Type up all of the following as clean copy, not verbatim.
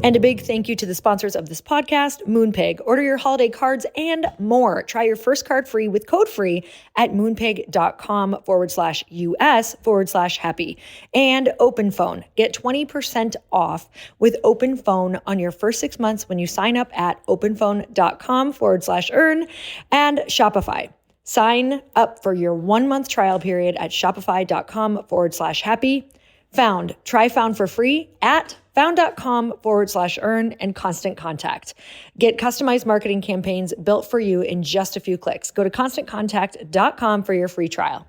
And a big thank you to the sponsors of this podcast, Moonpig. Order your holiday cards and more. Try your first card free with code free at moonpig.com/US/happy. And Open Phone. Get 20% off with Open Phone on your first 6 months when you sign up at openphone.com/earn and Shopify. Sign up for your 1-month trial period at shopify.com/happy. Found. Try Found for free at found.com/earn and Constant Contact. Get customized marketing campaigns built for you in just a few clicks. Go to constantcontact.com for your free trial.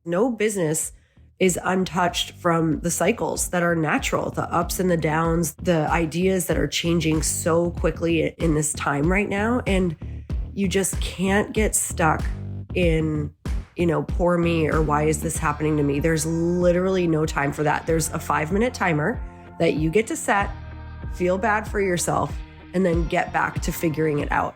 No business is untouched from the cycles that are natural, the ups and the downs, the ideas that are changing so quickly in this time right now. And you just can't get stuck in, poor me or why is this happening to me? There's literally no time for that. There's a 5-minute timer that you get to set, feel bad for yourself, and then get back to figuring it out.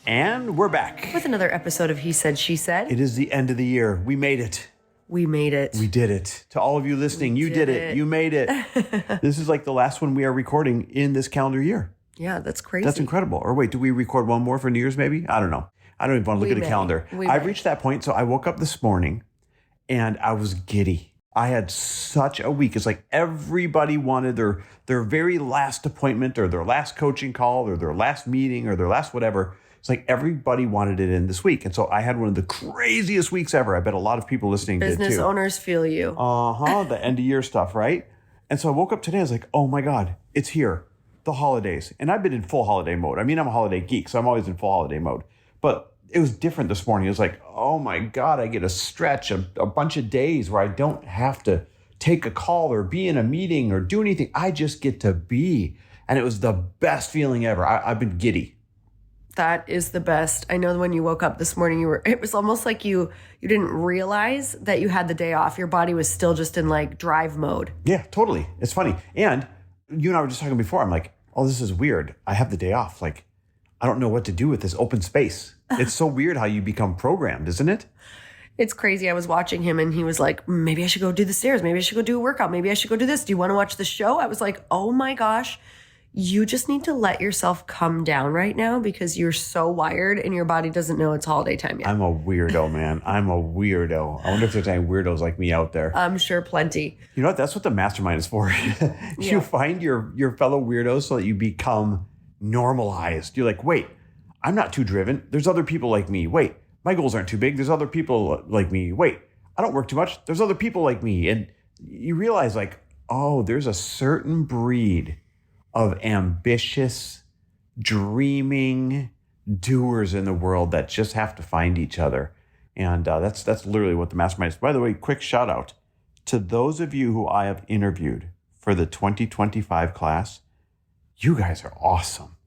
And we're back with another episode of He Said, She Said. It is the end of the year. We made it. We made it. We did it. To all of you listening, you did it. You made it. This is like the last one we are recording in this calendar year. Yeah, that's crazy. That's incredible. Or wait, do we record one more for New Year's maybe? I don't know. I don't even want to look at a calendar. I've reached that point. So I woke up this morning and I was giddy. I had such a week. It's like everybody wanted their very last appointment or their last coaching call or their last meeting or their last whatever. It's like everybody wanted it in this week. And so I had one of the craziest weeks ever. I bet a lot of people listening did too. Business owners feel you. The end of year stuff, right? And so I woke up today, I was like, oh my God, it's here. The holidays. And I've been in full holiday mode. I mean, I'm a holiday geek, so I'm always in full holiday mode. But it was different this morning. It was like, oh my God, I get a stretch, a bunch of days where I don't have to take a call or be in a meeting or do anything. I just get to be. And it was the best feeling ever. I've been giddy. That is the best. I know when you woke up this morning, it was almost like you didn't realize that you had the day off. Your body was still just in like drive mode. Yeah, totally. It's funny. And you and I were just talking before. I'm like, oh, this is weird. I have the day off. Like, I don't know what to do with this open space. It's so weird how you become programmed, isn't it? It's crazy. I was watching him and he was like, maybe I should go do the stairs. Maybe I should go do a workout. Maybe I should go do this. Do you want to watch the show? I was like, oh my gosh. You just need to let yourself come down right now because you're so wired and your body doesn't know it's holiday time yet. I'm a weirdo, man. I'm a weirdo. I wonder if there's any weirdos like me out there. I'm sure plenty. You know what? That's what the mastermind is for. You find your fellow weirdos so that you become normalized. You're like, wait, I'm not too driven. There's other people like me. Wait, my goals aren't too big. There's other people like me. Wait, I don't work too much. There's other people like me. And you realize like, oh, there's a certain breed of ambitious, dreaming doers in the world that just have to find each other. And that's literally what the mastermind is. By the way, quick shout out to those of you who I have interviewed for the 2025 class. You guys are awesome.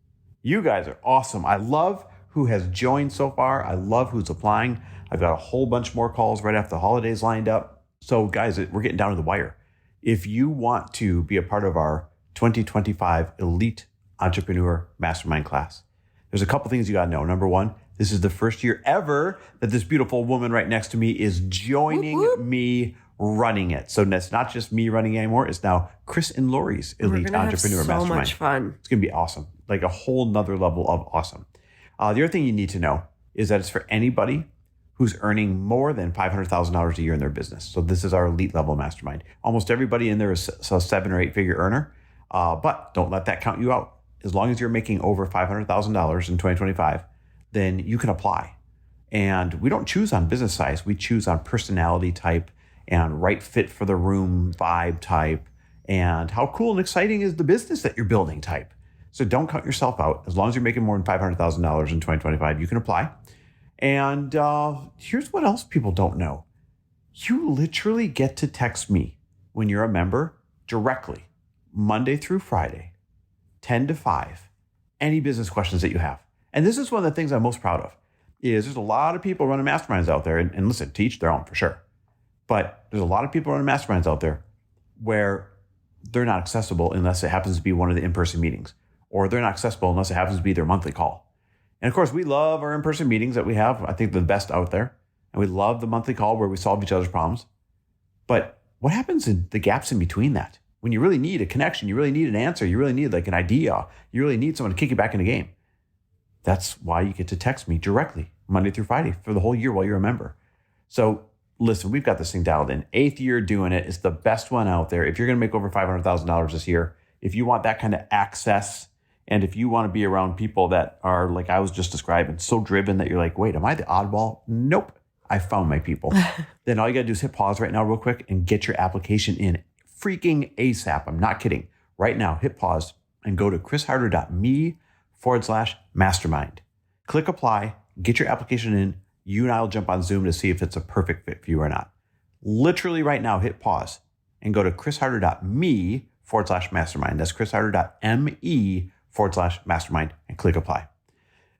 You guys are awesome. I love who has joined so far. I love who's applying. I've got a whole bunch more calls right after the holidays lined up. So guys, we're getting down to the wire. If you want to be a part of our 2025 Elite Entrepreneur Mastermind class, there's a couple things you got to know. Number one, this is the first year ever that this beautiful woman right next to me is joining me running it. So it's not just me running anymore. It's now Chris and Lori's Elite Entrepreneur Mastermind. So much fun. It's going to be awesome. Like a whole nother level of awesome. The other thing you need to know is that it's for anybody who's earning more than $500,000 a year in their business. So this is our elite level mastermind. Almost everybody in there is a 7 or 8 figure earner. But don't let that count you out. As long as you're making over $500,000 in 2025, then you can apply. And we don't choose on business size. We choose on personality type and right fit for the room vibe type and how cool and exciting is the business that you're building type. So don't count yourself out. As long as you're making more than $500,000 in 2025, you can apply. And here's what else people don't know. You literally get to text me when you're a member directly, Monday through Friday, 10 to 5, any business questions that you have. And this is one of the things I'm most proud of, is there's a lot of people running masterminds out there, and listen, to each their own for sure. But there's a lot of people running masterminds out there where they're not accessible unless it happens to be one of the in-person meetings, or they're not accessible unless it happens to be their monthly call. And of course, we love our in-person meetings that we have. I think they're the best out there. And we love the monthly call where we solve each other's problems. But what happens in the gaps in between that? When you really need a connection, you really need an answer, you really need like an idea, you really need someone to kick you back in the game. That's why you get to text me directly Monday through Friday for the whole year while you're a member. So listen, we've got this thing dialed in. 8th year doing it. It's the best one out there. If you're going to make over $500,000 this year, if you want that kind of access, and if you want to be around people that are like I was just describing, so driven that you're like, wait, am I the oddball? Nope. I found my people. Then all you got to do is hit pause right now real quick and get your application in freaking ASAP. I'm not kidding. Right now, hit pause and go to chrisharder.me/mastermind. Click apply, get your application in. You and I will jump on Zoom to see if it's a perfect fit for you or not. Literally right now, hit pause and go to chrisharder.me/mastermind. That's chrisharder.me/mastermind and click apply.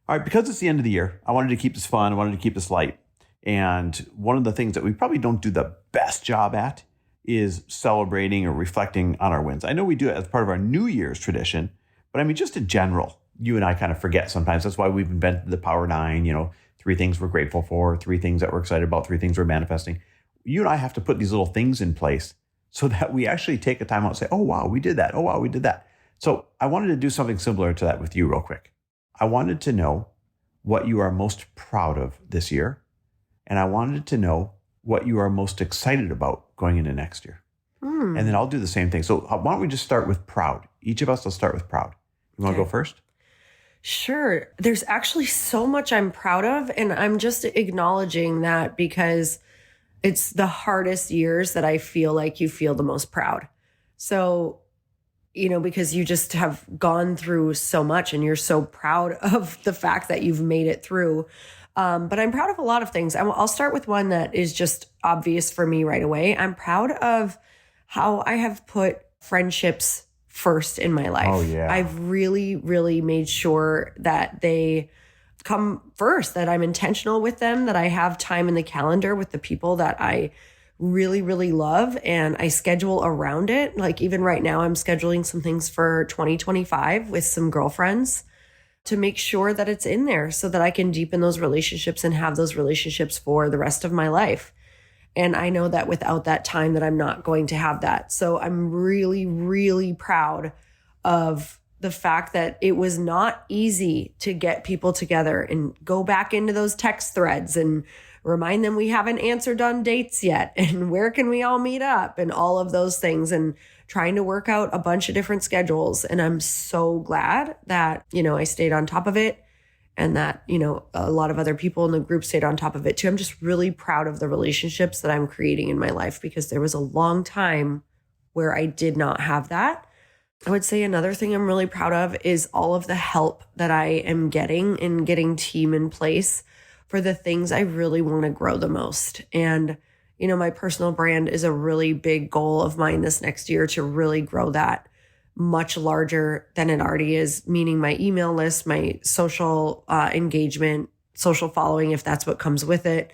All right, because it's the end of the year, I wanted to keep this fun. I wanted to keep this light. And one of the things that we probably don't do the best job at is celebrating or reflecting on our wins. I know we do it as part of our New Year's tradition, but I mean, just in general, you and I kind of forget sometimes. That's why we've invented the Power 9, 3 things we're grateful for, 3 things that we're excited about, 3 things we're manifesting. You and I have to put these little things in place so that we actually take a time out and say, oh, wow, we did that. Oh, wow, we did that. So I wanted to do something similar to that with you real quick. I wanted to know what you are most proud of this year. And I wanted to know what you are most excited about going into next year. And then I'll do the same thing. So why don't we just start with proud? Each of us will start with proud. You want to go first? Sure. There's actually so much I'm proud of. And I'm just acknowledging that because it's the hardest years that I feel like you feel the most proud. So, because you just have gone through so much and you're so proud of the fact that you've made it through. But I'm proud of a lot of things. I'll start with one that is just obvious for me right away. I'm proud of how I have put friendships first in my life. Oh, yeah. I've really, really made sure that they come first, that I'm intentional with them, that I have time in the calendar with the people that I really, really love, and I schedule around it. Like even right now, I'm scheduling some things for 2025 with some girlfriends to make sure that it's in there so that I can deepen those relationships and have those relationships for the rest of my life. And I know that without that time that I'm not going to have that. So I'm really, really proud of the fact that it was not easy to get people together and go back into those text threads and remind them we haven't answered on dates yet and where can we all meet up and all of those things, and trying to work out a bunch of different schedules. And I'm so glad that, I stayed on top of it, and that, a lot of other people in the group stayed on top of it too. I'm just really proud of the relationships that I'm creating in my life, because there was a long time where I did not have that. I would say another thing I'm really proud of is all of the help that I am getting in getting team in place for the things I really want to grow the most. And, my personal brand is a really big goal of mine this next year, to really grow that much larger than it already is, meaning my email list, my social engagement, social following, if that's what comes with it,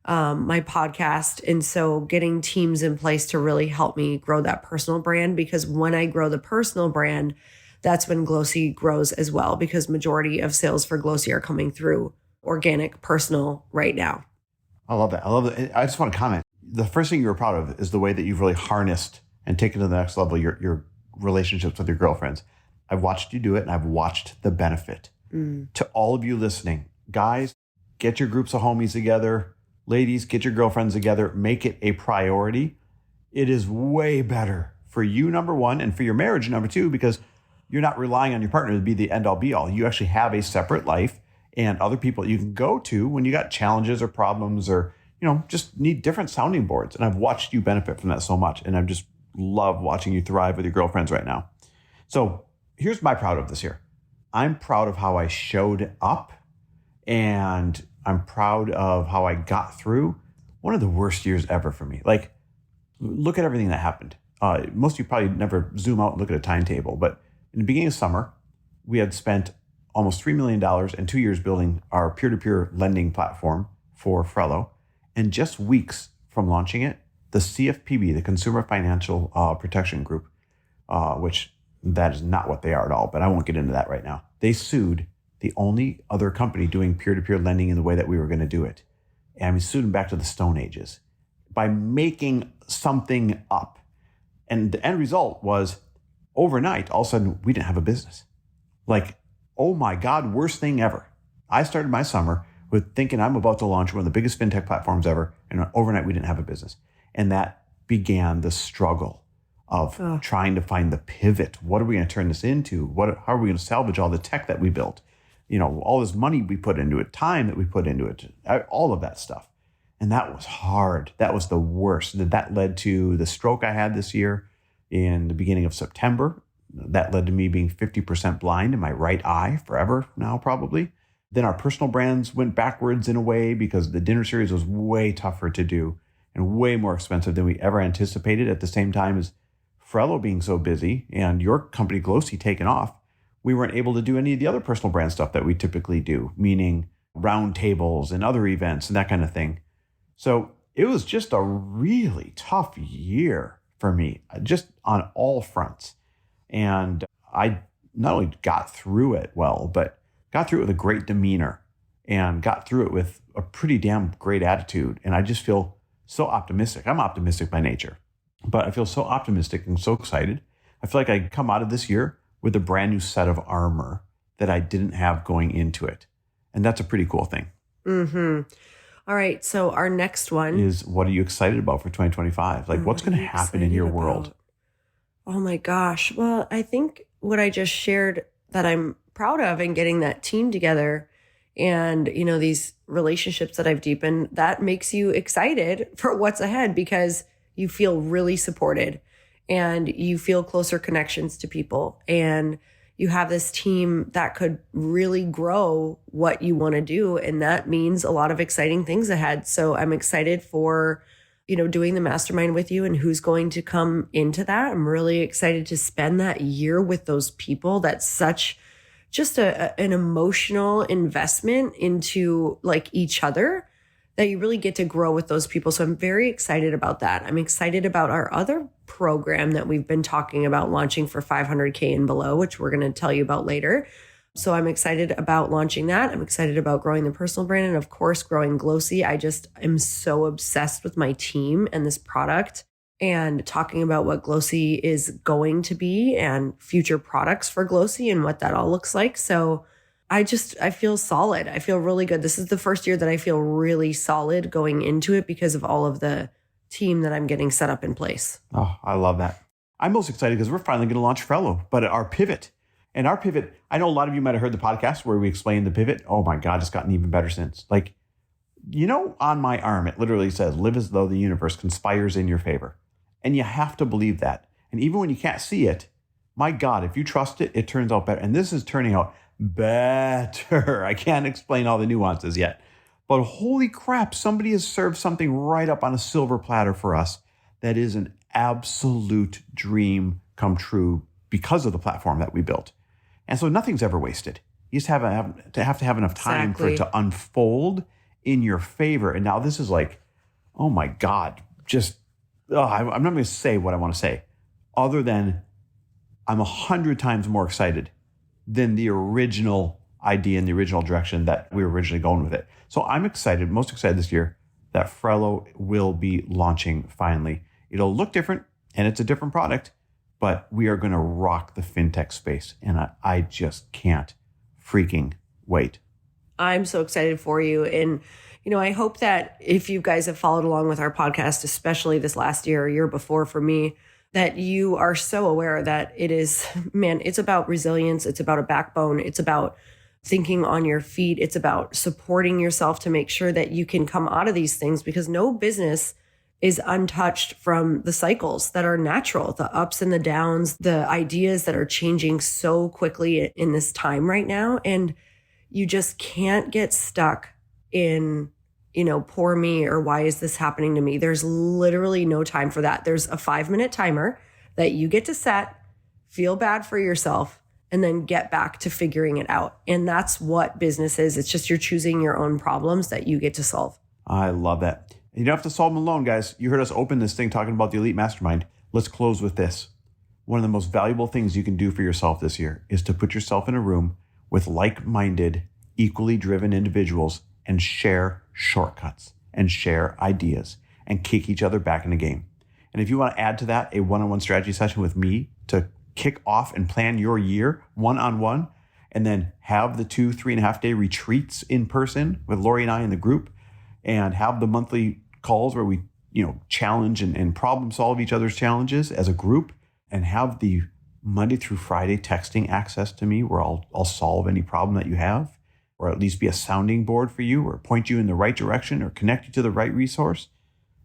my podcast. And so getting teams in place to really help me grow that personal brand, because when I grow the personal brand, that's when Glossy grows as well, because majority of sales for Glossy are coming through organic personal right now. I love that. I just want to comment. The first thing you were proud of is the way that you've really harnessed and taken to the next level your relationships with your girlfriends. I've watched you do it, and I've watched the benefit. To all of you listening, guys, get your groups of homies together. Ladies, get your girlfriends together. Make it a priority. It is way better for you, number one, and for your marriage, number two, because you're not relying on your partner to be the end all be all. You actually have a separate life and other people you can go to when you got challenges or problems, or, just need different sounding boards. And I've watched you benefit from that so much. And I just love watching you thrive with your girlfriends right now. So here's my proud of this year. I'm proud of how I showed up, and I'm proud of how I got through one of the worst years ever for me. Like, look at everything that happened. Most of you probably never zoom out and look at a timetable, but in the beginning of summer, we had spent almost $3 million in 2 years building our peer-to-peer lending platform for Frello. And just weeks from launching it, the CFPB, the Consumer Financial Protection Group, which that is not what they are at all, but I won't get into that right now. They sued the only other company doing peer-to-peer lending in the way that we were going to do it. And I'm assuming back to the Stone Ages by making something up. And the end result was overnight, all of a sudden, we didn't have a business. Like, oh my God, worst thing ever. I started my summer with thinking I'm about to launch one of the biggest fintech platforms ever. And overnight, we didn't have a business. And that began the struggle of trying to find the pivot. What are we going to turn this into? How are we going to salvage all the tech that we built? All this money we put into it, time that we put into it, all of that stuff. And that was hard. That was the worst. That led to the stroke I had this year in the beginning of September. That led to me being 50% blind in my right eye forever now, probably. Then our personal brands went backwards in a way because the dinner series was way tougher to do and way more expensive than we ever anticipated. At the same time as Frello being so busy and your company Glossy taking off, we weren't able to do any of the other personal brand stuff that we typically do, meaning round tables and other events and that kind of thing. So it was just a really tough year for me, just on all fronts. And I not only got through it well, but got through it with a great demeanor and got through it with a pretty damn great attitude. And I just feel so optimistic. I'm optimistic by nature, but I feel so optimistic and so excited. I feel like I come out of this year with a brand new set of armor that I didn't have going into it. And that's a pretty cool thing. Mm-hmm. All right. So our next one is, what are you excited about for 2025? Like, what's going to happen in your world? Oh my gosh. Well, I think what I just shared that I'm proud of and getting that team together and, these relationships that I've deepened, that makes you excited for what's ahead because you feel really supported and you feel closer connections to people and you have this team that could really grow what you want to do. And that means a lot of exciting things ahead. So I'm excited for, doing the mastermind with you and who's going to come into that. I'm really excited to spend that year with those people. That's such just an emotional investment into like each other that you really get to grow with those people. So I'm very excited about that. I'm excited about our other program that we've been talking about launching for 500K and below, which we're going to tell you about later. So I'm excited about launching that. I'm excited about growing the personal brand and of course, growing Glossy. I just am so obsessed with my team and this product and talking about what Glossy is going to be and future products for Glossy and what that all looks like. So I feel solid. I feel really good. This is the first year that I feel really solid going into it because of all of the team that I'm getting set up in place. Oh, I love that. I'm most excited because we're finally going to launch Frello, but our pivot. And our pivot, I know a lot of you might have heard the podcast where we explained the pivot. Oh my God, it's gotten even better since. Like, on my arm, it literally says, live as though the universe conspires in your favor. And you have to believe that. And even when you can't see it, my God, if you trust it, it turns out better. And this is turning out better. I can't explain all the nuances yet. But holy crap, somebody has served something right up on a silver platter for us that is an absolute dream come true because of the platform that we built. And so nothing's ever wasted. You just have to have enough time for it to unfold in your favor. And now this is like, oh my God, I'm not going to say what I want to say other than I'm 100 times more excited than the original idea and the original direction that we were originally going with it. So I'm excited, most excited this year that Frello will be launching finally. It'll look different and it's a different product, but we are going to rock the fintech space. And I just can't freaking wait. I'm so excited for you. And, I hope that if you guys have followed along with our podcast, especially this last year or year before for me, that you are so aware that it's about resilience. It's about a backbone. It's about thinking on your feet. It's about supporting yourself to make sure that you can come out of these things because no business is untouched from the cycles that are natural, the ups and the downs, the ideas that are changing so quickly in this time right now. And you just can't get stuck in, poor me or why is this happening to me? There's literally no time for that. There's a 5-minute timer that you get to set, feel bad for yourself, and then get back to figuring it out. And that's what business is. It's just you're choosing your own problems that you get to solve. I love that. You don't have to solve them alone, guys. You heard us open this thing talking about the Elite Mastermind. Let's close with this. One of the most valuable things you can do for yourself this year is to put yourself in a room with like-minded, equally driven individuals and share shortcuts and share ideas and kick each other back in the game. And if you want to add to that a one-on-one strategy session with me to kick off and plan your year one-on-one, and then have the 3.5 day retreats in person with Lori and I in the group, and have the monthly calls where we, challenge and problem solve each other's challenges as a group, and have the Monday through Friday texting access to me where I'll solve any problem that you have, or at least be a sounding board for you, or point you in the right direction, or connect you to the right resource.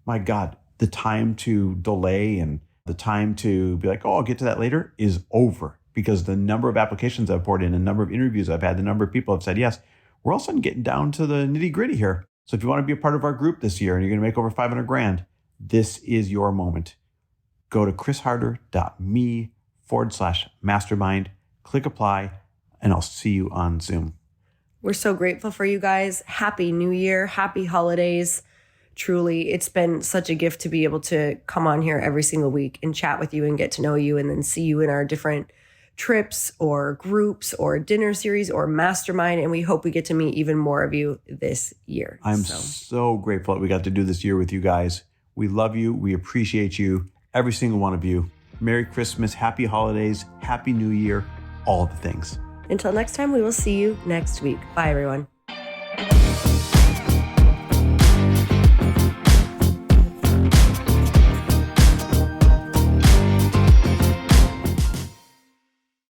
My God, the time to delay and the time to be like, oh, I'll get to that later is over, because the number of applications I've poured in, the number of interviews I've had, the number of people have said yes. We're all of a sudden getting down to the nitty gritty here. So if you want to be a part of our group this year and you're going to make over $500,000, this is your moment. Go to chrisharder.me/mastermind, click apply, and I'll see you on Zoom. We're so grateful for you guys. Happy New Year. Happy holidays. Truly, it's been such a gift to be able to come on here every single week and chat with you and get to know you, and then see you in our different trips or groups or dinner series or mastermind. And we hope we get to meet even more of you this year. I'm so grateful that we got to do this year with you guys. We love you. We appreciate you. Every single one of you. Merry Christmas, happy holidays, happy New Year, all the things. Until next time, we will see you next week. Bye, everyone.